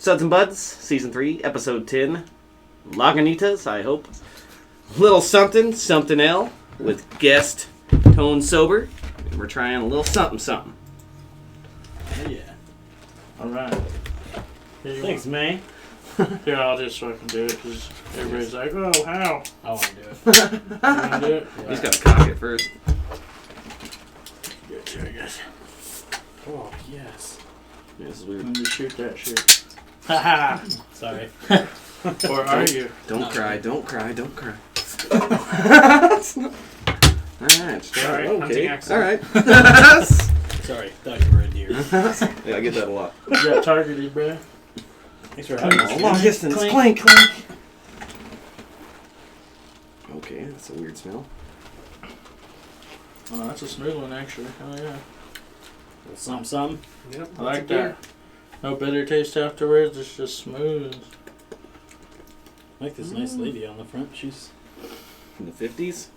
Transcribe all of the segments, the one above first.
Suds and Buds, Season 3, Episode 10. Lagunitas, I hope. Little something L, with guest Tone Sober. And we're trying a little something. Oh, yeah. Alright. Thanks, man. Here, I'll just fucking do it, because everybody's like, oh, how? I want to do it. You want to do it? He's got to cock it first. Good too, I guess. Oh, yes. Yeah, this is weird. When you shoot that shit. Haha. Sorry. Or are you? Don't cry. Alright, Sorry, okay. hunting accent. Alright. Sorry, thought you were a deer. Yeah, I get that a lot. You got targeted, bro. Thanks for having us. Long distance, clink. Okay, that's a weird smell. Oh, that's a smooth one, actually. Oh, yeah. Some. Yep, I like that. No bitter taste afterwards, it's just smooth. I like this nice lady on the front. She's In the 50s?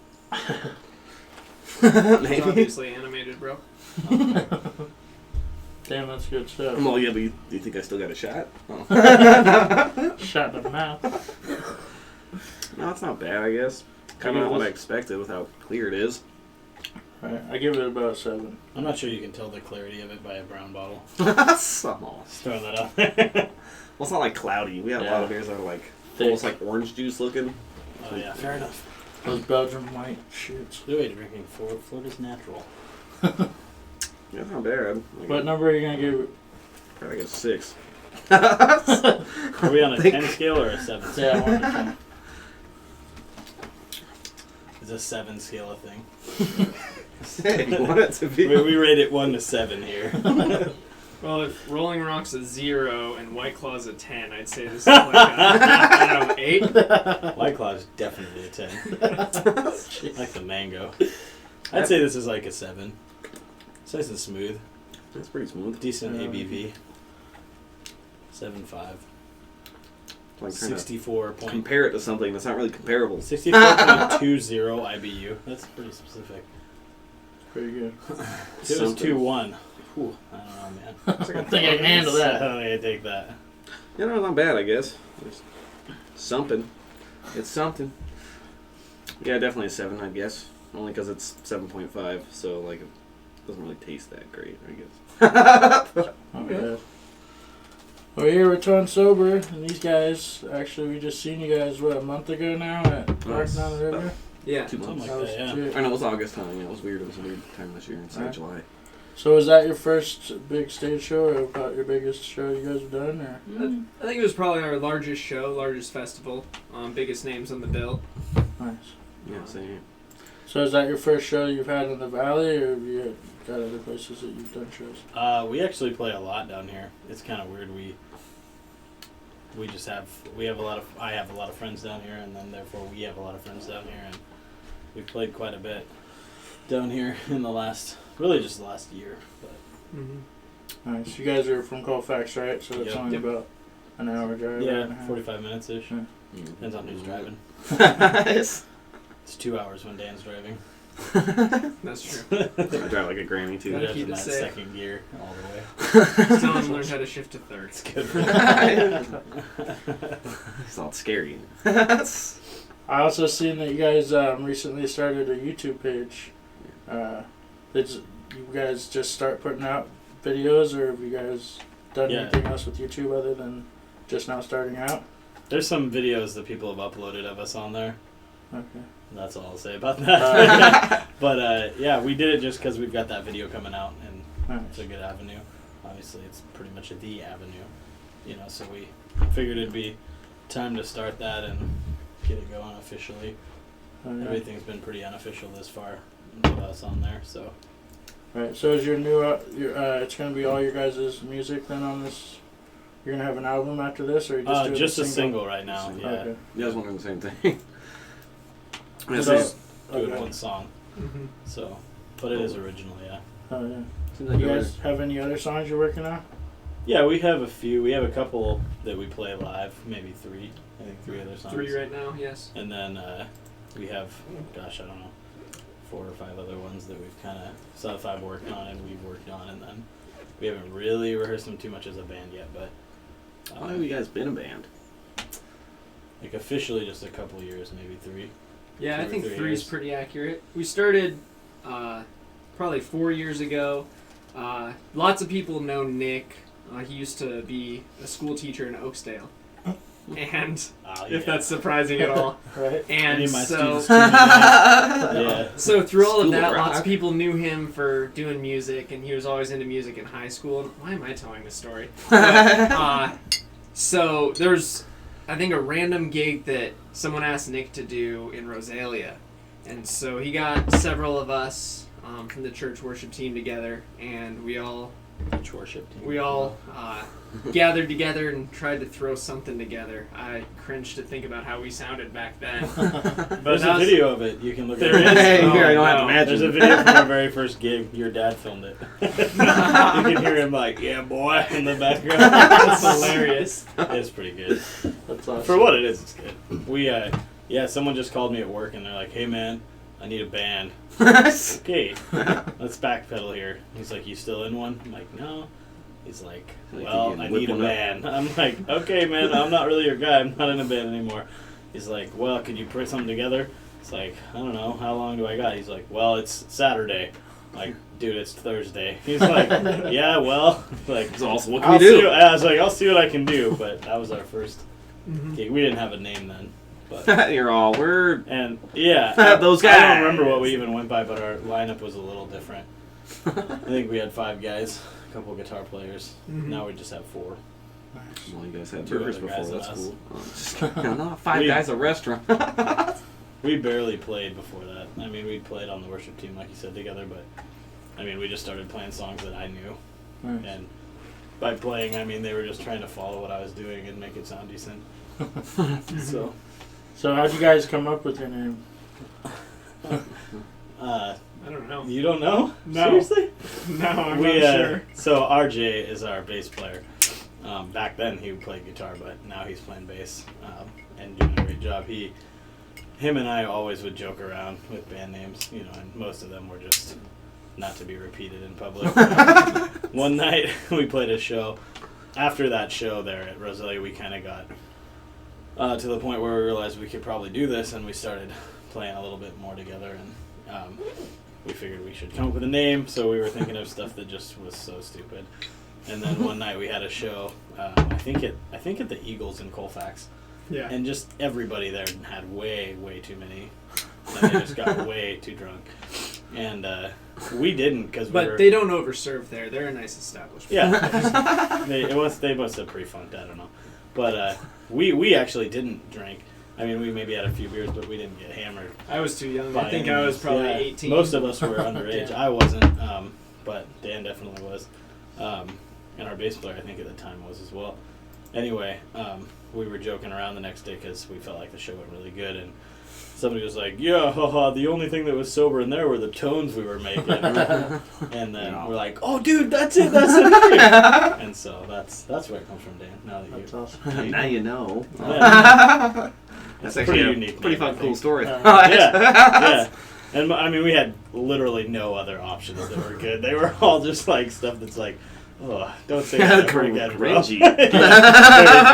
It's Maybe. obviously animated, bro. Damn, that's good stuff. Well, yeah, but do you think I still got a shot? Oh. Shot in the mouth. No, it's not bad, I guess. Kind of what I expected with how clear it is. Right, I give it about 7. I'm not sure you can tell the clarity of it by a brown bottle. Small. Just throwing that out there. Well, it's not like cloudy. We had a lot of beers that are like almost like orange juice looking. Oh yeah, fair enough. Those Belgian white shits. Good way to drinking Florida's natural. Yeah, it's not bad. What number are you going to give it? Probably like a 6. Are we on a 10 scale or a 7 scale? Yeah, 1 to 10. Is a 7 scale a thing? Hey, you want it to be? We rate it 1 to 7 here. Well, if Rolling Rock's a 0 and White Claw's a 10, I'd say this is like a 8. White Claw is definitely a 10. Like the mango. I'd say this is like a 7. It's nice and smooth. That's pretty smooth. Decent ABV. 7.5. Like 64 point. compare it to something that's not really comparable. 64.20 IBU. That's pretty specific. Pretty good. If it was 2-1. Whew, I don't know, man. I think I can handle that. I don't think I take that. You know, not bad, I guess. It's something. It's something. Yeah, definitely a 7, I guess. Only because it's 7.5, so like it doesn't really taste that great, I guess. Okay. We're here with Tone Sober, and these guys, actually, we just seen you guys, what, a month ago now at Park down the River? Yeah. 2 months. Something like that, yeah. I know, it was August time. Yeah, it was weird. It was a weird time this year instead of July. So was that your first big stage show, or about your biggest show you guys have done, or? I think it was probably our largest show, largest festival, biggest names on the bill. Nice. Yeah, same. So is that your first show you've had in the Valley, or have you got other places that you've done shows? We actually play a lot down here. It's kind of weird. I have a lot of friends down here, and then therefore we have a lot of friends down here, and we've played quite a bit down here in the last year. But Nice. You guys are from Colfax, right? So it's Yep. only about an hour drive. hour and a yeah, half. 45 minutes ish. Yeah. Depends on who's driving. Nice. It's 2 hours when Dan's driving. That's true. I drive like a granny, too. Gotta Dan's keep in it that safe. second gear all the way. Still haven't learned how to shift to third. It's good. It's all scary. I also seen that you guys recently started a YouTube page. Did you guys just start putting out videos, or have you guys done anything else with YouTube other than just now starting out? There's some videos that people have uploaded of us on there. Okay. That's all I'll say about that. But yeah, we did it just because we've got that video coming out, and it's a good avenue. Obviously, it's pretty much the avenue, so we figured it'd be time to start that and get it going officially. Everything's been pretty unofficial this far with us on there, so. Right. So is your new it's gonna be all your guys' music then on this? You're gonna have an album after this, or you just doing just a single right now? Yeah. Okay. Yeah, I was wondering the same thing. Just doing one song. Mm-hmm. So, but it is original, yeah. Oh yeah. Seems like You guys have any other songs you're working on? Yeah, we have a few. We have a couple that we play live, maybe 3. I think 3 other songs. 3 right now, yes. And then we have, I don't know, 4 or 5 other ones that we've kind of, I've worked on and we've worked on, and then we haven't really rehearsed them too much as a band yet, but How long have you guys been a band? Like officially just a couple years, maybe 3. Yeah, I 2 or think 3 3 is years. pretty accurate. We started probably 4 years ago. Lots of people know Nick. He used to be a school teacher in Oakdale. And if that's surprising at all. Right. And so, Yeah. so through all of School that, of lots of Rock. people knew him for doing music, and he was always into music in high school. And why am I telling this story? But, so there's, I think, a random gig that someone asked Nick to do in Rosalia. And so he got several of us from the church worship team together, and we all worship team. gathered together and tried to throw something together. I cringe to think about how we sounded back then. There's a video of it. You can look There at it. is? Hey, Oh, here, I don't have to no. imagine. There's a video from our very first gig. Your dad filmed it. You can hear him like, yeah, boy, in the background. That's hilarious. It's pretty good. That's awesome. For what it is, it's good. We, someone just called me at work and they're like, hey, man, I need a band. Okay, let's backpedal here. He's like, you still in one? I'm like, no. He's like, Like, well, you can I whip need a one up. band. I'm like, okay, man, I'm not really your guy. I'm not in a band anymore. He's like, well, could you put something together? It's like, I don't know. How long do I got? He's like, well, it's Saturday. I'm like, dude, it's Thursday. He's like, yeah, well, like, It's awesome. What can I'll we do? see. I was like, I'll see what I can do. But that was our first Mhm. gig. We didn't have a name then. But You're all, we're and yeah, Those I guys. don't remember what we even went by, but our lineup was a little different. I think we had 5 guys, a couple guitar players. Mhm. Now we just have 4. Well, you guys had 2 burgers other before. guys and That's us. cool. Just kidding. No, 5 We- guys a restaurant. We barely played before that. I mean, we played on the worship team, like you said, together, but I mean, we just started playing songs that I knew. Nice. And by playing, I mean, they were just trying to follow what I was doing and make it sound decent. So, So how'd you guys come up with your name? uh, I don't know. you don't know? No. Seriously? No, I'm We, not sure. So RJ is our bass player. Back then he played guitar, but now he's playing bass and doing a great job. Him and I always would joke around with band names, you know, and most of them were just not to be repeated in public. One night we played a show. After that show there at Rosalia, we kind of got to the point where we realized we could probably do this, and we started playing a little bit more together, and we figured we should come up with a name, so we were thinking of stuff that just was so stupid. And then one night we had a show, I think at the Eagles in Colfax, Yeah. and just everybody there had way too many, and they just got way too drunk, and we didn't because we were. But they don't overserve there. They're a nice establishment. Yeah, they must have pre-funked. I don't know, but we actually didn't drink. I mean, we maybe had a few beers, but we didn't get hammered. I was too young. by I think any I was means. probably Yeah, 18. Most of us were underage. Yeah. I wasn't, but Dan definitely was, and our bass player I think at the time was as well. Anyway, we were joking around the next day because we felt like the show went really good, and somebody was like, yeah, haha, the only thing that was sober in there were the tones we were making. And then No. we're like, oh, dude, that's it, that's the name. And so that's where it comes from, Dan, now that That's you... awesome. Now you know. Yeah. That's It's a actually pretty a unique pretty name, I fun, cool think. story. Yeah. And I mean, we had literally no other options that were good. They were all just like stuff that's like, oh, don't say that ever again, bro. Cringy. Yeah,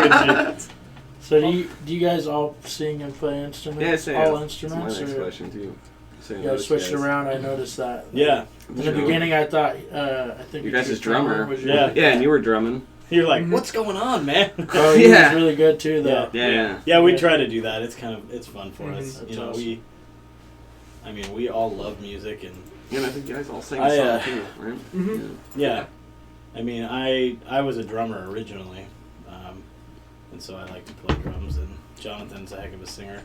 very cringy. So do you guys all sing and play instruments? Yeah, all That's instruments? my next Or question too. So you guys switched around? I noticed that. Yeah. In the beginning, I thought I think Your guys' drummer. was your, Yeah. Yeah, and you were drumming. You're like, Mhm. what's going on, man? Oh, he Yeah. was really good too, though. Yeah. We Yeah. try to do that. It's it's fun for Mhm. us. That's You know, awesome. we all love music, and Yeah, and I think you guys all sing a I, song too, right? Mhm. yeah. I mean, I was a drummer originally, and so I like to play drums, and Jonathan's a heck of a singer.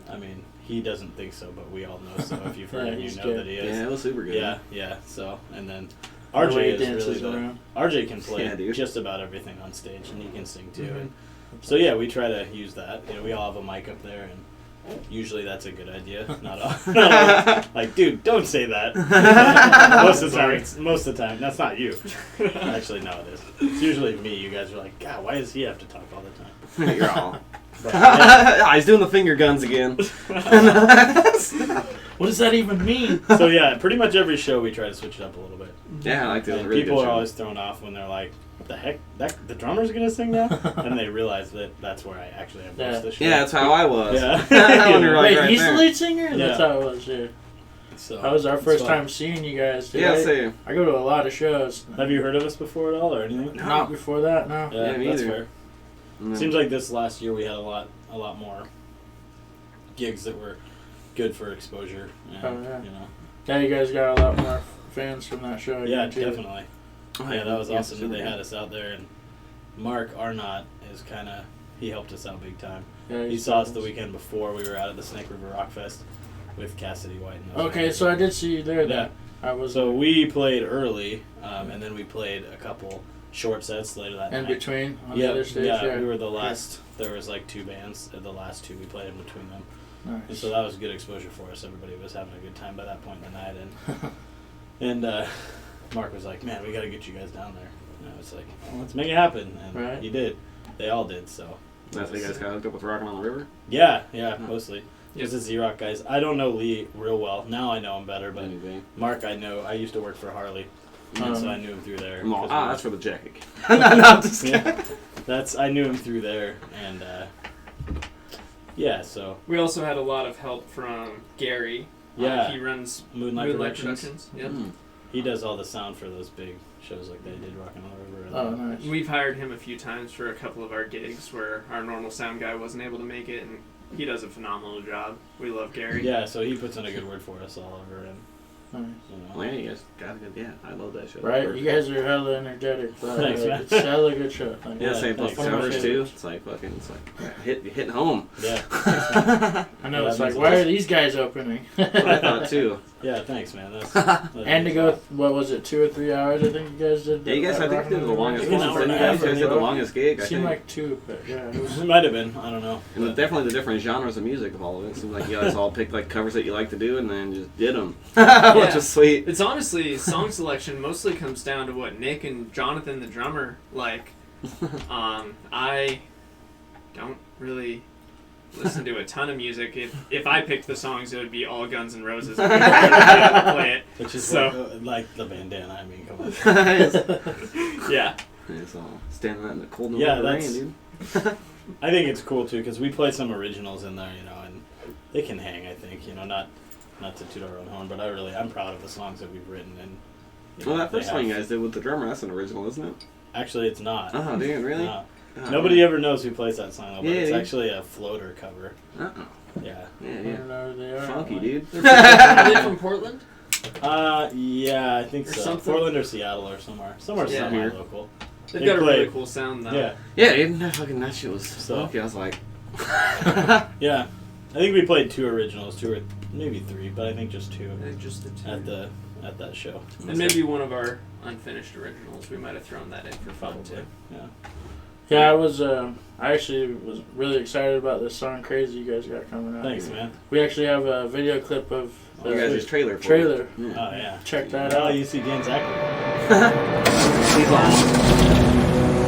I mean, he doesn't think so, but we all know so. If you've heard Yeah, him, you he's know good. that he Yeah, is. it was super good. Yeah. So, and then The RJ way he is really dances the around. RJ can play Yeah, dude. just about everything on stage, and he can sing too. Mhm. And so yeah, we try to use that. You know, we all have a mic up there, and usually that's a good idea. Not all, like, dude, don't say that. Most of the time, that's not you. Actually, no, it is. It's usually me. You guys are like, God, why does he have to talk all the time? You're all. But, yeah. He's doing the finger guns again. What does that even mean? So yeah, pretty much every show we try to switch it up a little bit. Yeah, I like that. And Really people good are show. always thrown off when they're like, "What the heck? The drummer's gonna sing now?" And they realize that that's where I actually am most of the show. Yeah, that's how I was. Yeah. When you're like Wait, right he's there. the lead singer? Yeah. That's how it was, yeah. So That was our it's first fun. time seeing you guys. Dude. Yeah, same. I go to a lot of shows. Have you heard of us before at all or anything? No. Not before that, no. Yeah, me that's either. fair. And then- Seems like this last year we had a lot more gigs that were good for exposure. And, Oh, yeah. You know. Yeah, you guys got a lot more fans from that show. Yeah, too. definitely. Oh, Yeah, that was yeah, awesome that they had us out there. And Mark Arnott is kind of, he helped us out big time. Yeah, He he's saw us the fabulous. weekend before. We were out at the Snake River Rock Fest with Cassidy White. And those Okay, guys. so I did see you there then. Yeah. I was So we played early, and then we played a couple short sets later that in night. between on Yeah, the other stage. yeah, Yeah, we were the last. There was like 2 bands. The last 2 we played in between them, and Nice. so that was good exposure for us. Everybody was having a good time by that point in the night, and Mark was like, "Man, we got to get you guys down there." And I was like, well, "Let's make it happen," and Right. he did. They all did. So That's how you guys got hooked up with Rockin' on the River? yeah, Oh. mostly. Just the Z-Rock guys. I don't know Lee real well. Now I know him better, but Anything. Mark I know. I used to work for Harley, and so I knew him through there. I'm all, 'cause ah, we- that's for the jacket. No, I'm just kidding. yeah, I knew him through there, and yeah, so We also had a lot of help from Gary. Yeah. He runs Moonlight Productions. Productions. Yep. Mm. He does all the sound for those big shows like they did Rockin' on the River. Oh, And nice. We've hired him a few times for a couple of our gigs where our normal sound guy wasn't able to make it, and he does a phenomenal job. We love Gary. yeah, so he puts in a good word for us all over, and Nice. you know. Well, yeah, you guys got a good, yeah, I love that show. Right, Perfect. you guys are hella energetic. But, Thanks, man. It's hella good show. Thank Yeah, you. same plus the thanks. covers too. It's like fucking, it's like hitting home. Yeah, I know. Yeah, It's that like, means why a lot. are these guys opening? That's what I thought too. yeah, thanks, man. That's And to go, what was it, 2 or 3 hours? I think you guys did. Yeah, you guys, I think did the longest It was one. an hour and a You guys half, did the bro. longest gig, I It seemed think. like 2, but yeah. It was, It might have been. I don't know. And But- definitely the different genres of music of all of it. It seemed like you guys all picked like covers that you like to do and then just did them, which was sweet. It's honestly, song selection mostly comes down to what Nick and Jonathan, the drummer, like. I don't really listen to a ton of music. If I picked the songs, it would be all Guns N' Roses. And we wouldn't be able to play it. Which is So- like the bandana. I mean, come on. Yeah. It's all standing out in the cold Yeah, November rain, that's- dude. I think it's cool too because we play some originals in there, you know, and they can hang. I think, you know, not to toot our own horn, but I'm proud of the songs that we've written. And you Well, know, that they first one you have- guys did with the drummer, that's an original, isn't it? Actually, it's not. Oh, dude, really? No. Oh, Nobody man. ever knows who plays that song, though, but Yeah, it's dude. actually a floater cover. Uh-oh. Yeah. Yeah, I yeah. don't know who they are. Funky, dude. Are they from Portland? Yeah, I think Or so. something? Portland or Seattle or somewhere Yeah. semi-local. They've They got a really played- cool sound, though. Yeah, Yeah, dude, that shit was So- funky. I was like, yeah. I think we played 2 originals, 2 or maybe 3, but I think just 2 I think just the two. at that show. And maybe one of our unfinished originals. We might have thrown that in for fun, too. Yeah. Yeah, I actually was really excited about this song "Crazy" you guys got coming out. Thanks, man. We actually have a video clip of the you guys' trailer for trailer. it. Yeah. Oh yeah. Check that Oh, out. you see Dan Zachary. He's on.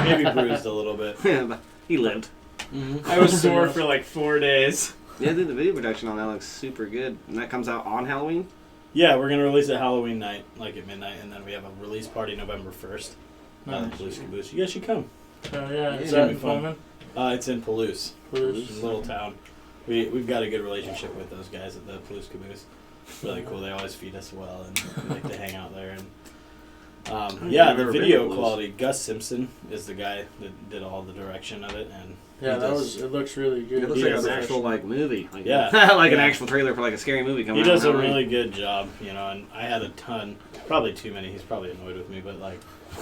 Maybe bruised a little bit. Yeah, but he lived. I was sore for like 4 days. Yeah, dude, the video production on that looks super good. And that comes out on Halloween? Yeah, we're gonna release it Halloween night, like at midnight, and then we have a release party November 1st. Nice. Blues Caboose. You guys should come. Yeah, Yeah, is it'd that be in fun. Pullman? It's in Palouse. Palouse. It's a little town. We've got a good relationship with those guys at the Blues Caboose. Really cool. They always feed us well, and we like to hang out there. And yeah, I've the never been video to Blues. quality. Gus Simpson is the guy that did all the direction of it, and Yeah, he that does- was. It looks really good. It looks He like does an it. actual like movie. Like, Yeah. like an Yeah. actual trailer for like a scary movie coming He out. does a on Halloween. really good job, you know, and I had a ton. probably too many. He's probably annoyed with me, but like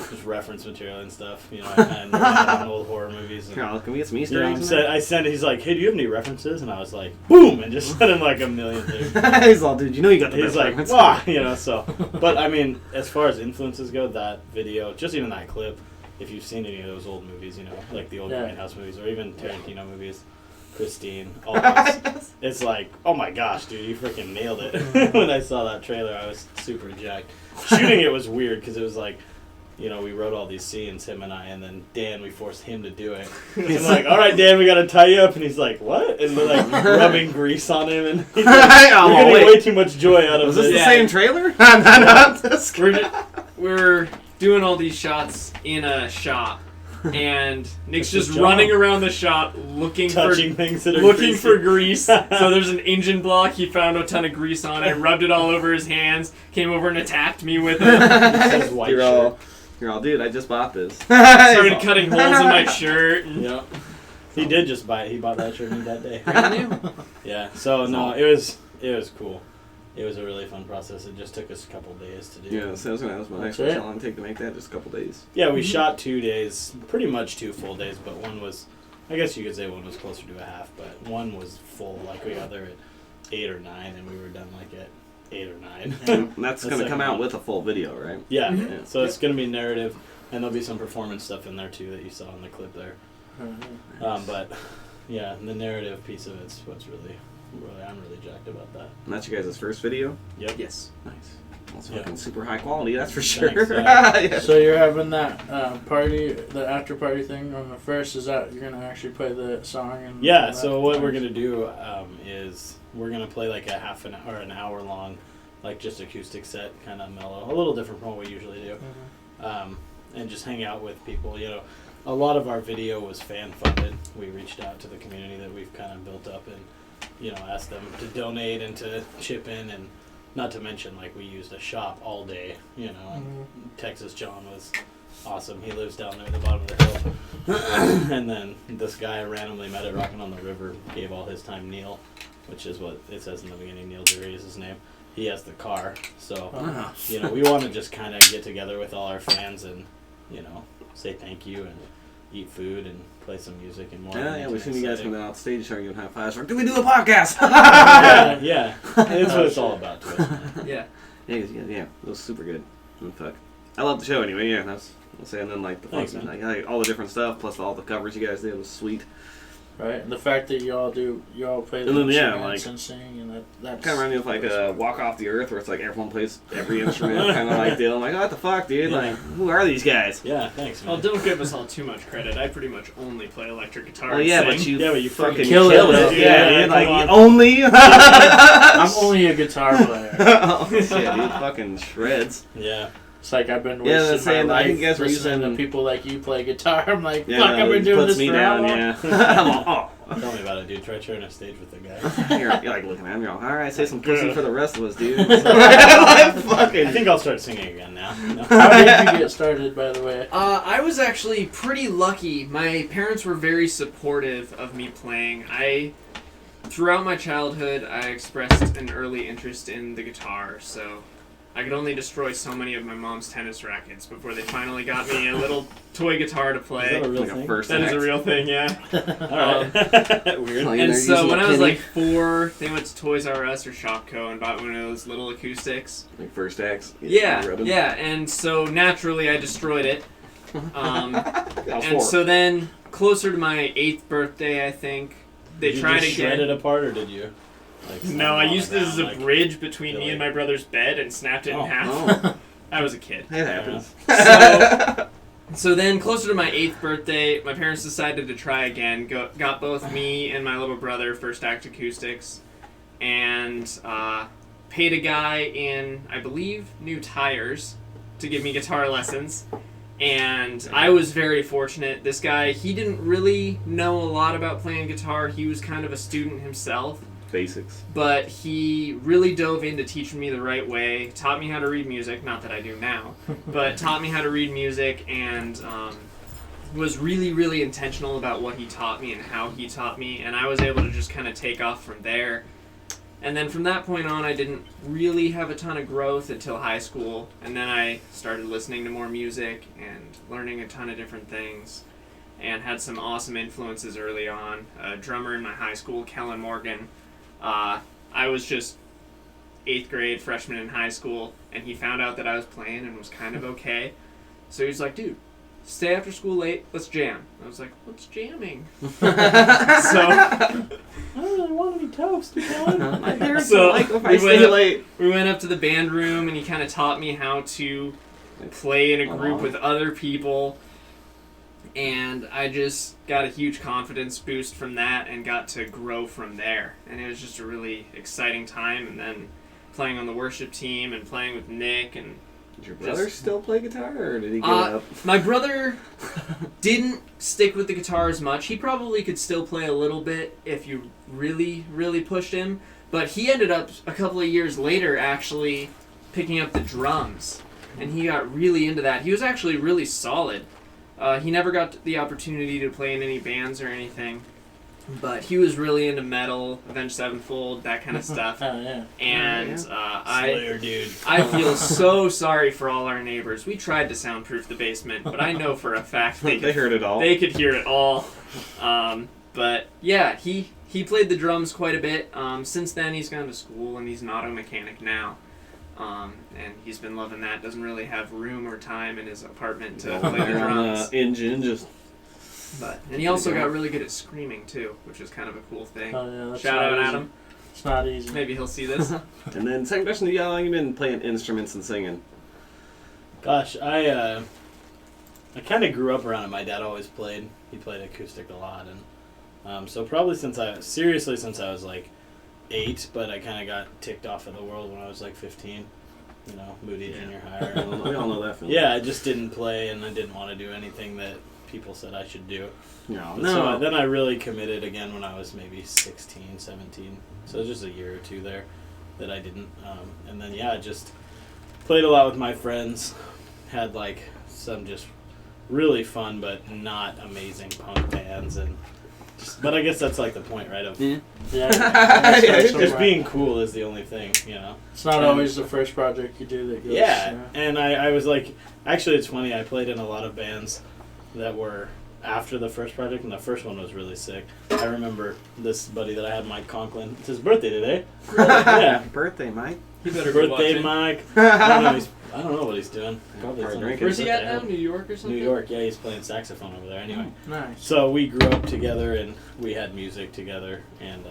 just reference material and stuff. You know, I kind of know about old horror movies. And, Can we get some Easter you know, eggs? I sent. He's like, "Hey, do you have any references?" And I was like, "Boom!" and just sent him like a million things. He's all, dude, you know you got the He's best like, reference. "Wow," you know. So, but I mean, as far as influences go, that video, just even that clip, if you've seen any of those old movies, you know, like the old Grindhouse movies or even Tarantino movies, Christine, all those, it's like, oh my gosh, dude, you freaking nailed it. When I saw that trailer, I was super jacked. Shooting it was weird because it was like, you know, we wrote all these scenes, him and I, and then Dan, we forced him to do it. He's like, all right, Dan, we got to tie you up. And he's like, what? And we're like rubbing grease on him. And he's like, you're getting way too much joy out of Was this. this the same trailer? We're doing all these shots in a shop, and Nick's It's just his job. running around the shop looking Touching things that are looking greasy. for grease. So there's an engine block. He found a ton of grease on it, rubbed it all over his hands, came over and attacked me with it. It says white shirt. You're all, dude, I just bought this. Started cutting holes in my shirt. And Yeah. He did just buy it. He bought that shirt that day. Brand new. Yeah. So no, it was cool. It was a really fun process. It just took us a couple days to do. Yeah, so that was my next That's question. it. How long did it take to make that? Just a couple days. Yeah, we shot 2 days, pretty much 2 full days, but one was, I guess you could say one was closer to a half, but one was full. Like we got there at 8 or 9, and we were done like at 8 or 9. And that's going to like come a out month. with a full video, right? Yeah. Yeah. So it's going to be narrative, and there'll be some performance stuff in there too that you saw in the clip there. But yeah, the narrative piece of it's what's really, I'm really jacked about that. And that's your guys' first video? Yep. Yes. Nice. Well, it's Yeah. fucking super high quality, that's for sure. Thanks, yeah. Yeah. So you're having that party, the after party thing on the first. Is that you're gonna actually play the song? And Yeah, all so that? what we're gonna do is we're gonna play like a half an hour, an hour long, like just acoustic set, kind of mellow, a little different from what we usually do, and just hang out with people. You know, a lot of our video was fan funded. We reached out to the community that we've kind of built up and, you know, asked them to donate and to chip in, and not to mention like we used a shop all day. You know, and Texas John was awesome. He lives down there at the bottom of the hill. And then this guy I randomly met at Rockin' on the River gave all his time, Neil, which is what it says in the beginning. Neil Dury is his name. He has the car, so you know, we want to just kind of get together with all our fans and, you know, say thank you and eat food and play some music and more. Yeah, we've seen you guys come setting. down off stage starting giving high fives. Like, do we do a podcast? Yeah, it's what it's all about to us. Yeah. Yeah, it was super good. And fuck. I love the show anyway, yeah, that's, I'll say, and then like the Thanks, fucking, man. like all the different stuff, plus all the covers you guys did was sweet. Right, and the fact that you all play the And then, yeah, instruments like- and sing, and that's Kind of reminded me of like Walk Off the Earth, where it's like everyone plays every instrument, kind of like deal. I'm like, oh, what the fuck, dude? Yeah. Like, who are these guys? Yeah, thanks, man. Well, don't give us all too much credit. I pretty much only play electric guitar. Well, and yeah, sing. but you fucking kill kill it, it. dude. Yeah, Yeah, dude. Like, come on. only. I'm only a guitar player. Oh, shit, dude. Fucking shreds. Yeah. It's like I've been Yeah, wasting that's saying, my I life think you guys were listening using- to people like you play guitar. I'm like, Yeah, fuck, I've been it doing puts this me for down, how long? yeah. I'm all, Tell me about it, dude. Try sharing a stage with the guy. oh. You're like looking at me, you're all right, say some pussy for the rest of us, dude. Like, fucking. I think I'll start singing again now. How did you get started, by the way? I was actually pretty lucky. My parents were very supportive of me playing. Throughout my childhood, I expressed an early interest in the guitar, so I could only destroy so many of my mom's tennis rackets before they finally got me a little toy guitar to Is play. that a real Like a thing? first That is a act. real thing, yeah. Alright. Weird. Oh, yeah, And they're so using when a I was penny. like 4, they went to Toys R Us or Shopko and bought one of those little acoustics. Like first acts. Yeah, ribbon. yeah, and so naturally I destroyed it. I was And 4. so then, closer to my 8th birthday, I think, they Did you tried just shred again. it apart, or did you? Like, No, I used it as a like, bridge between me really? and my brother's bed and snapped it in Oh, half. oh, I was a kid. it happens. So then, closer to my 8th birthday, my parents decided to try again. Got both me and my little brother first act acoustics, and paid a guy in, I believe, new tires to give me guitar lessons. And I was very fortunate. This guy, he didn't really know a lot about playing guitar. He was kind of a student himself. Basics. But he really dove into teaching me the right way, taught me how to read music, not that I do now, but taught me how to read music, and was really, really intentional about what he taught me and how he taught me, and I was able to just kind of take off from there. And then from that point on, I didn't really have a ton of growth until high school. And then I started listening to more music and learning a ton of different things. And had some awesome influences early on. A drummer in my high school, Kellen Morgan. I was just 8th grade, freshman in high school, and he found out that I was playing and was kind of okay. So he was like, dude, stay after school late, let's jam. I was like, what's jamming? So I don't really want to be toast, My parents So, don't like if I we stay went up- late. we went up to the band room, and he kind of taught me how to play in a group with other people. And I just got a huge confidence boost from that and got to grow from there. And it was just a really exciting time. And then playing on the worship team and playing with Nick. And Did your brother still play guitar, or did he give it up? my brother didn't stick with the guitar as much. He probably could still play a little bit if you really, really pushed him. But he ended up a couple of years later actually picking up the drums. And he got really into that. He was actually really solid. He never got the opportunity to play in any bands or anything, but he was really into metal, Avenged Sevenfold, that kind of stuff. Oh, yeah. And Slayer, dude. I feel so sorry for all our neighbors. We tried to soundproof the basement, but I know for a fact They heard it all. they could hear it all. But yeah, he played the drums quite a bit. Since then, he's gone to school and he's an auto mechanic now. And he's been loving that. Doesn't really have room or time in his apartment to play the drums. Engine just. And he also got really good at screaming too, which is kind of a cool thing. Oh, yeah, that's Shout not out easy. Adam. It's not easy. Maybe he'll see this. And then second question: how long you been playing instruments and singing? Gosh, I kind of grew up around it. My dad always played. He played acoustic a lot, and so probably since I was like 8, but I kind of got ticked off of the world when I was like 15. You know, Moody Junior Higher. We all know that feeling. Yeah, I just didn't play, and I didn't want to do anything that people said I should do. No. So then I really committed again when I was maybe 16, 17. So it was just a year or two there that I didn't. And then, yeah, just played a lot with my friends. Had like some just really fun but not amazing punk bands. But I guess that's like the point, right? Of Yeah. just being cool is the only thing, you know? It's not always the first project you do that goes. Yeah, and I was like, actually it's funny, I played in a lot of bands that were after the first project, and the first one was really sick. I remember this buddy that I had, Mike Conklin. It's his birthday today. Yeah. Birthday, Mike. You better be Birthday, watching. Mike. I don't know what he's doing. Probably Probably something. drinking. Where's he at Birthday. now? New York or something? New York, yeah, he's playing saxophone over there anyway. Nice. So we grew up together and we had music together, and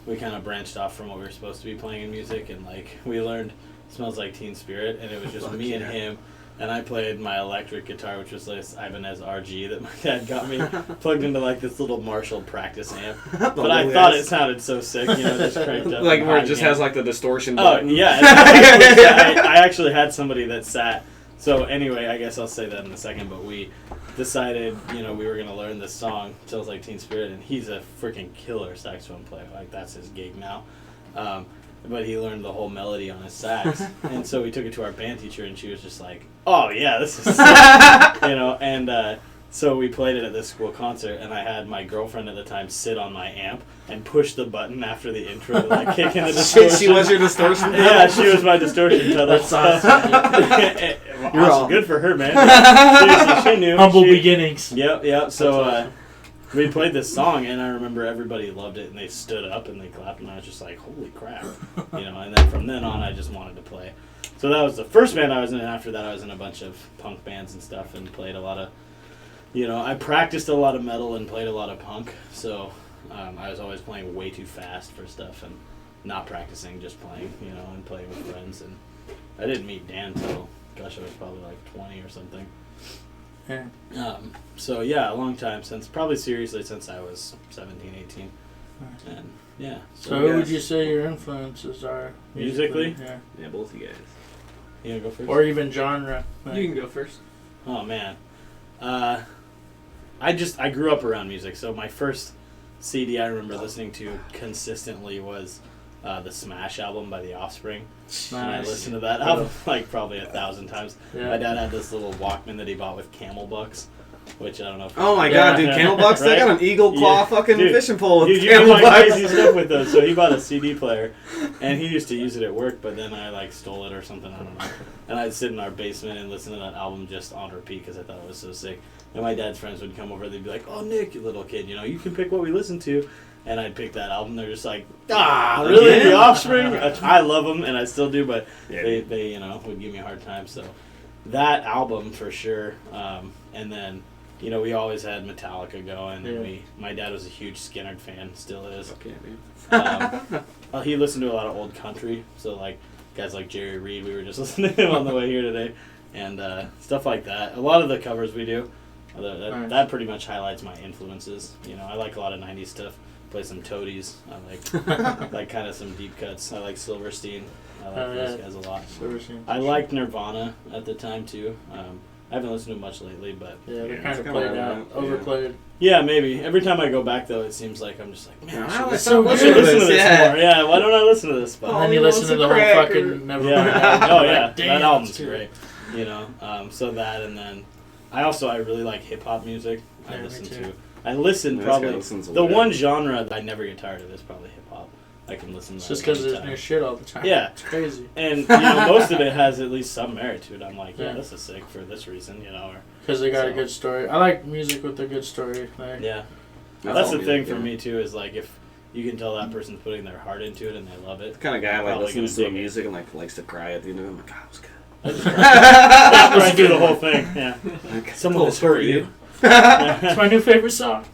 we kind of branched off from what we were supposed to be playing in music, and like we learned Smells Like Teen Spirit, and it was just me and him. And I played my electric guitar, which was this Ibanez RG that my dad got me, plugged into like this little Marshall practice amp. But I thought it sounded so sick, you know, just cranked up. Like and where high it just again. has like the distortion Oh, button. yeah. I actually had somebody that sat. So anyway, I guess I'll say that in a second, but we decided, you know, we were going to learn this song, Smells Like Teen Spirit, and he's a freaking killer saxophone player. Like, that's his gig now. But he learned the whole melody on his sax. And so we took it to our band teacher, and she was just like, oh, yeah, this is sick. You know, and so we played it at this school concert, and I had my girlfriend at the time sit on my amp and push the button after the intro to like kick in the distortion. She was your distortion pedal? Yeah, she was my distortion pedal. That's awesome. You're all- awesome. Good for her, man. Seriously, she knew. Humble She- beginnings. Yep. So That's awesome. we played this song, and I remember everybody loved it, and they stood up and they clapped, and I was just like, holy crap. You know, and then from then on, I just wanted to play. So that was the first band I was in, and after that I was in a bunch of punk bands and stuff and played a lot of, you know, I practiced a lot of metal and played a lot of punk, so I was always playing way too fast for stuff and not practicing, just playing, you know, and playing with friends. And I didn't meet Dan till, gosh, I was probably like 20 or something. Yeah. So yeah, a long time probably seriously since I was 17, 18. And yeah. So who would you say your influences are? Musically? Yeah. Yeah, both of you guys. You gonna go first? Or even genre. You can go first. Oh man. I grew up around music, so my first CD I remember listening to consistently was the Smash album by The Offspring. And I Nice. listened to that album like probably 1,000 times. Yeah. My dad had this little Walkman that he bought with camel bucks. which I don't know if Oh my god, dude, Camel Bucks? Right? I got an eagle claw fucking Dude, fishing pole with Dude, you Camel do like Bucks. crazy stuff with those. So he bought a CD player, and he used to use it at work, but then I like stole it or something. I don't know. And I'd sit in our basement and listen to that album just on repeat because I thought it was so sick. And my dad's friends would come over, they'd be like, "Oh, Nick, you little kid, you can pick what we listen to." And I'd pick that album. They're just like, really? Yeah. The Offspring? I love them, and I still do, but Yeah. they would give me a hard time. So that album for sure. And then, we always had Metallica going. And my dad was a huge Skynyrd fan, still is. Okay, man. He listened to a lot of old country, so like guys like Jerry Reed, we were just listening to him on the way here today, and stuff like that. A lot of the covers we do, that pretty much highlights my influences. I like a lot of 90s stuff. Play some Toadies. I like kind of some deep cuts. I like Silverstein. I like those guys a lot. I liked Nirvana at the time too. I haven't listened to much lately, but they're kind of played out, overplayed. Yeah, maybe. Every time I go back though, it seems like I'm just like, man, I should so listen to this more. Yeah, why don't I listen to this? And then you listen to the whole fucking Nevermind. Oh yeah, Damn, that album's great. So that, and then I really like hip hop music. I listen probably the one genre that I never get tired of is probably hip hop. I can listen to it's that just because there's new shit all the time. Yeah. It's crazy. And most of it has at least some merit to it. I'm like, this is sick for this reason, Because they got a good story. I like music with a good story. Yeah. That's the thing for me too, is like if you can tell that person's putting their heart into it and they love it. The kind of guy like listens to music and like likes to cry at the end of it. I'm like, God, it was good. Right through the whole thing. Yeah. Someone will hurt you. It's my new favorite song.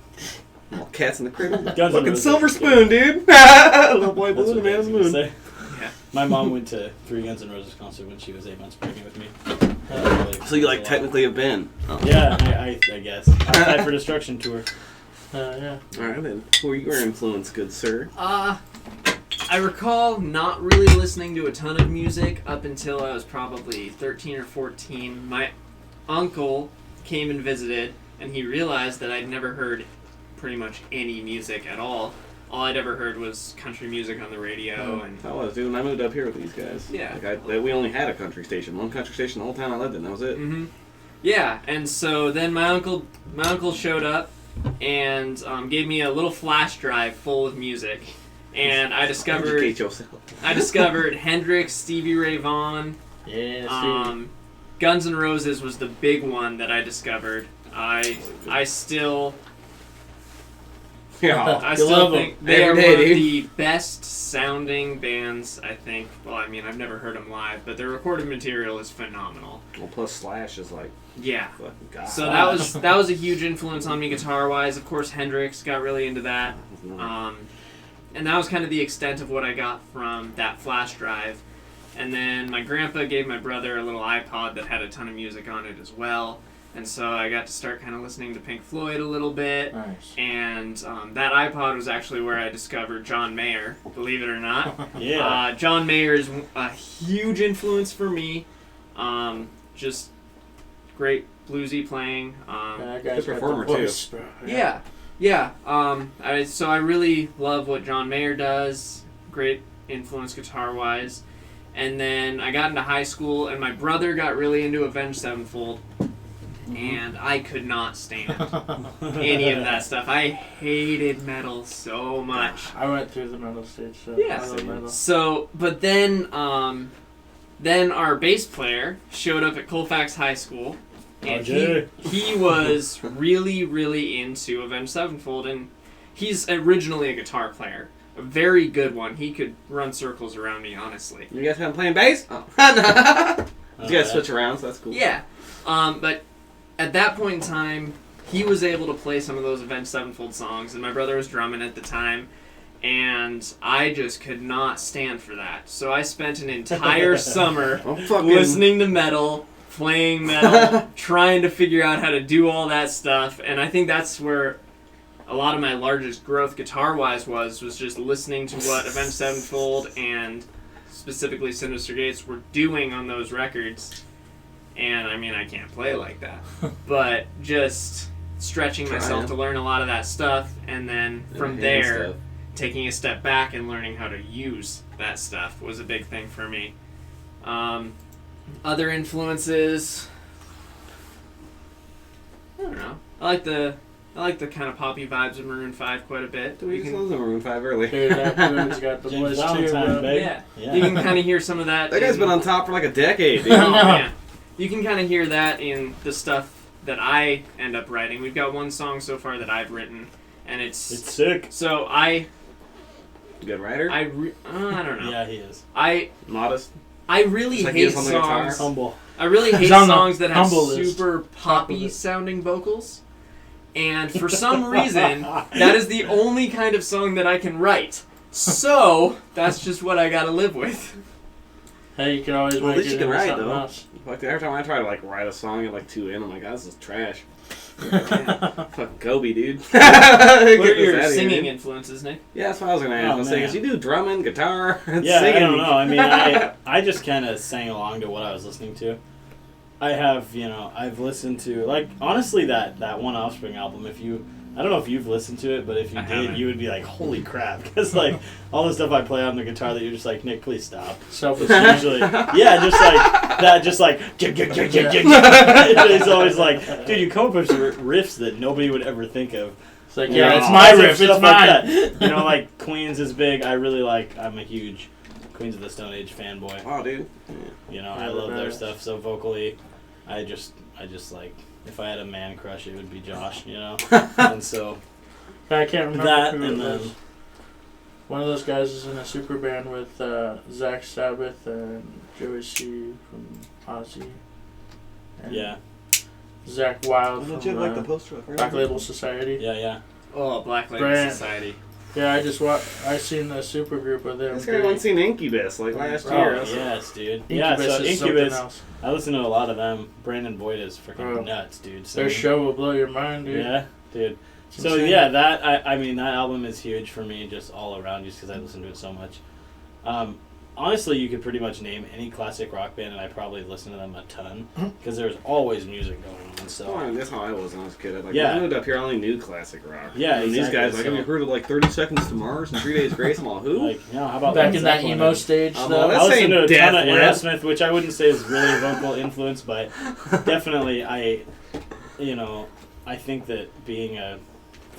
Oh, Cats in the Cradle. Guns Fucking N' Silver Roses. Spoon, dude. Little boy blue and man's moon. Yeah. My mom went to 3 Guns N' Roses concert when she was 8 months pregnant with me. So you like technically have been? Oh. Yeah, I guess. Appetite for Destruction tour. Yeah. All right then. Who are your influence, good sir? I recall not really listening to a ton of music up until I was probably 13 or 14. My uncle came and visited, and he realized that I'd never heard pretty much any music at all. All I'd ever heard was country music on the radio. And I was, dude. When I moved up here with these guys. Yeah. We only had a country station. One country station the whole time I lived in. That was it. Mm-hmm. Yeah, and so then my uncle showed up and gave me a little flash drive full of music. And I discovered Educate yourself. Hendrix, Stevie Ray Vaughan. Yeah, Guns N' Roses was the big one that I discovered. I still think they are one of the best sounding bands, I think. Well, I mean, I've never heard them live, but their recorded material is phenomenal. Well, plus Slash is like, yeah. fucking God. So that was a huge influence on me guitar-wise. Of course, Hendrix got really into that. And that was kind of the extent of what I got from that flash drive. And then my grandpa gave my brother a little iPod that had a ton of music on it as well. And so I got to start kind of listening to Pink Floyd a little bit. Nice. And that iPod was actually where I discovered John Mayer, believe it or not. Yeah. John Mayer is a huge influence for me. Just great bluesy playing. That guy's good got performer, the voice, bro. Yeah. So I really love what John Mayer does. Great influence guitar-wise. And then I got into high school, and my brother got really into Avenged Sevenfold, and I could not stand any of that stuff. I hated metal so much. I went through the metal stage, so Yeah. I love metal. So, but then our bass player showed up at Colfax High School, and he was really, really into Avenged Sevenfold, and he's originally a guitar player. A very good one. He could run circles around me, honestly. You guys been playing bass? Oh. You guys switch around, so that's cool. Yeah. But at that point in time, he was able to play some of those Avenged Sevenfold songs, and my brother was drumming at the time, and I just could not stand for that. So I spent an entire summer listening to metal, playing metal, trying to figure out how to do all that stuff, and I think that's where a lot of my largest growth guitar-wise was just listening to what Avenged Sevenfold and specifically Sinister Gates were doing on those records. And, I mean, I can't play like that. But just stretching myself to learn a lot of that stuff, and then from there, taking a step back and learning how to use that stuff was a big thing for me. Other influences... I don't know. I like the kind of poppy vibes of Maroon 5 quite a bit. We just listened to Maroon 5 earlier. Dude, that dude's got the James voice too, Valentine, bro. babe. Yeah. You can kind of hear some of that. That guy's in- been on top for like a decade, dude. I know. Yeah. You can kind of hear that in the stuff that I end up writing. We've got one song so far that I've written, and It's sick. so I Good writer. I don't know. Yeah, he is. Modest. I really Just like he hate is on the guitar. songs. Humble. I really hate He's on the songs that have humble list. super Top of poppy it. sounding vocals. And for some reason, that is the only kind of song that I can write. So, that's just what I gotta live with. Hey, you can always Well, at make least it you can into write, something though. else. Like every time I try to like write a song at like 2 in, I'm like, oh, this is trash. Fucking Kobe, dude. What are your singing influences, Nick? Yeah, that's what I was gonna ask. I was saying, man. 'cause you do drumming, guitar, and Yeah, singing. I don't know. I mean, I just kind of sang along to what I was listening to. I have, I've listened to, like, honestly, that one Offspring album, I don't know if you've listened to it, but if you I did, haven't. you would be like, holy crap. Because, like, all the stuff I play on the guitar that you're just like, Nick, please stop. Self-esteem. Usually, yeah, just like that, just like, it's always like, dude, you come up with riffs that nobody would ever think of. It's like, You yeah, know, it's my stuff riff, it's like mine. that. Like, Queens is big. I'm a huge Queens of the Stone Age fanboy. Wow, dude. I love their stuff. So vocally, I just like, if I had a man crush, it would be Josh, and so I can't remember that, who and it then was. One of those guys is in a super band with Zach Sabbath and Joey C from Ozzy. And yeah, Zach Wild Don't from you like the poster? Black Label Society. yeah. Oh, Black Label Brand. Society. Yeah, I seen the super group with them. This guy once seen Incubus like last Oh, year. Oh, yes, dude. Incubus so is something Incubus, else. I listen to a lot of them. Brandon Boyd is freaking Oh. nuts, dude. Their show will blow your mind, dude. Yeah, dude. It's So insane. yeah, I mean that album is huge for me, just all around, just because I listen to it so much. Honestly, you could pretty much name any classic rock band, and I probably listen to them a ton because there's always music going on. So Well, I mean, that's how I was when I was a kid. Yeah. I moved up here, I only knew classic rock. Yeah, and these exactly, guys, like, so- have you heard of like 30 Seconds to Mars and 3 Days Grace? I'm all, who? like, how about Back Led in that Zeppelin emo and- stage Oh, stuff. that's I listen saying to a ton of Death Wish. Aerosmith, which I wouldn't say is really vocal influence, but definitely I think that being a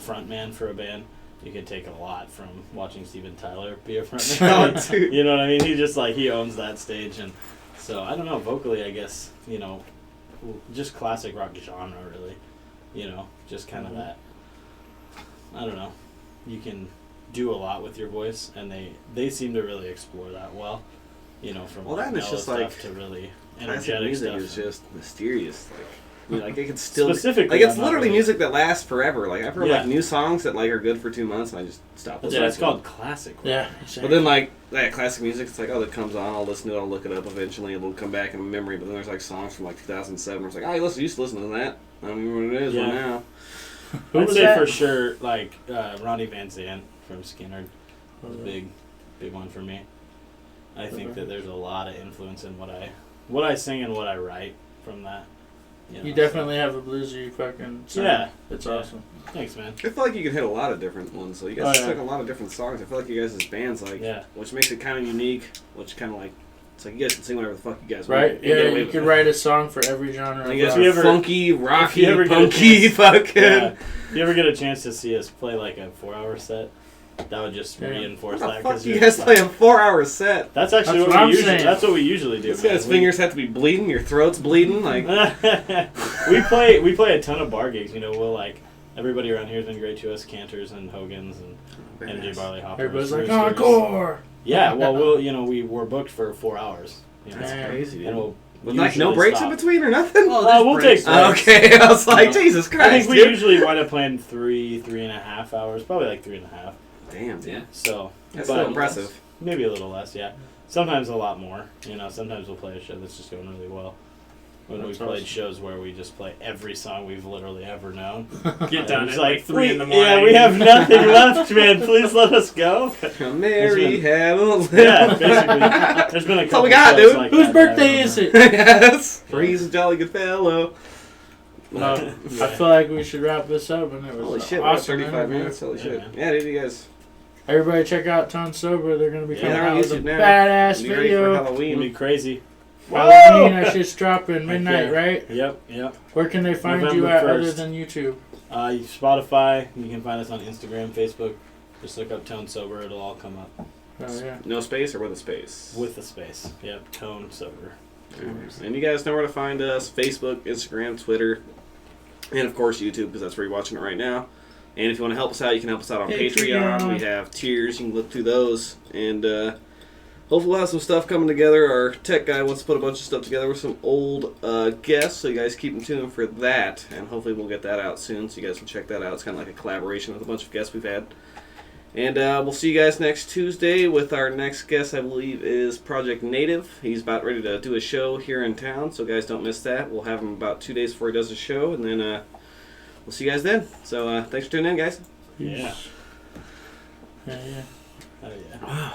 frontman for a band, you can take a lot from watching Steven Tyler be a frontman. Oh, dude. You know what I mean? He owns that stage, and so I don't know. Vocally, I guess just classic rock genre, really. Just kind of that. I don't know. You can do a lot with your voice, and they seem to really explore that well. From Well, like that is mellow just stuff like to really Classic energetic music stuff. is just mysterious. Like it can still Specifically, like it's I'm not literally really- music that lasts forever. Like I've heard Yeah. like new songs that like are good for 2 months, and I just stop That's listening. why it's to them. called classic rock. Yeah. But then like that classic music, it's like that comes on, I'll listen to it, I'll look it up eventually, it'll come back in memory. But then there's like songs from like 2007 where it's like, oh, I used to listen to that. I don't remember what it is Yeah. right now. Who I'd was say that? for sure, like Ronnie Van Zant from Skinner was a big one for me. I think that there's a lot of influence in what I sing and what I write from that. You definitely have a bluesy fucking sound. Yeah. It's Yeah. awesome. Thanks, man. I feel like you can hit a lot of different ones. So you guys Oh, yeah. took a lot of different songs. I feel like you guys as bands Yeah. which makes it kind of unique. Which kind of like it's like you guys can sing whatever the fuck you guys Right? want. Yeah, Get away you with could it. write a song for every genre. I of guess rock. If you ever- funky, rocky, ever get a punky, chance- fucking. Yeah. If you ever get a chance to see us play like a 4-hour set, that would just Yeah. reinforce What that. the fuck 'cause do you you're guys just play like- a 4-hour set? That's actually That's what what I'm we usually. saying. That's what we usually do. This man. guy's fingers have to be bleeding, your throat's bleeding, like. we play a ton of bar gigs. We'll like everybody around here has been great to us. Cantors and Hogans and MJ Barley Hoppers. Everybody's like, Roosters. encore! Yeah, well, we're booked for 4 hours. That's Man. crazy, dude. And we'll With like no usually breaks stop. in between or nothing? We'll take breaks. Okay, I was like, No. Jesus I Christ, think we dude. usually wind up playing 3.5 hours, probably like 3.5. Damn, dude. Yeah. So That's but still impressive. maybe a little less, yeah. Sometimes a lot more. Sometimes we'll play a show that's just going really well. When That's we've played awesome. shows where we just play every song we've literally ever known. Get done It's at like 3 in the morning. Yeah, we have nothing left, man. Please let us go. Mary had a little. Yeah, basically. There's been a That's all couple we got, shows dude. like Whose that birthday I is it? Yes. He's a jolly good fellow. No, Yeah. I feel like we should wrap this up. And it was Holy an shit, we're at awesome 35 interview. minutes. Holy Yeah, shit. man. Yeah, dude, you guys. Everybody check out Ton Sober. They're going to be Yeah, coming they're on out with a YouTube now. badass Be ready for video. It's gonna be Halloween. crazy. Halloween, that shit's dropping midnight, right? Yep. Where can they find you November at 1st. other than YouTube? Spotify. You can find us on Instagram, Facebook. Just look up Tone Sober. It'll all come up. Oh, yeah. No space or with a space? With a space. Yep. Tone Sober. Alright. And you guys know where to find us: Facebook, Instagram, Twitter, and of course YouTube, because that's where you're watching it right now. And if you want to help us out, you can help us out on Patreon. We have tiers. You can look through those. And hopefully we'll have some stuff coming together. Our tech guy wants to put a bunch of stuff together with some old guests, so you guys keep in tune for that. And hopefully we'll get that out soon, so you guys can check that out. It's kind of like a collaboration with a bunch of guests we've had. And we'll see you guys next Tuesday with our next guest, I believe, is Project Native. He's about ready to do a show here in town, so guys, don't miss that. We'll have him about 2 days before he does the show, and then we'll see you guys then. So thanks for tuning in, guys. Yeah. Yeah. Oh, yeah.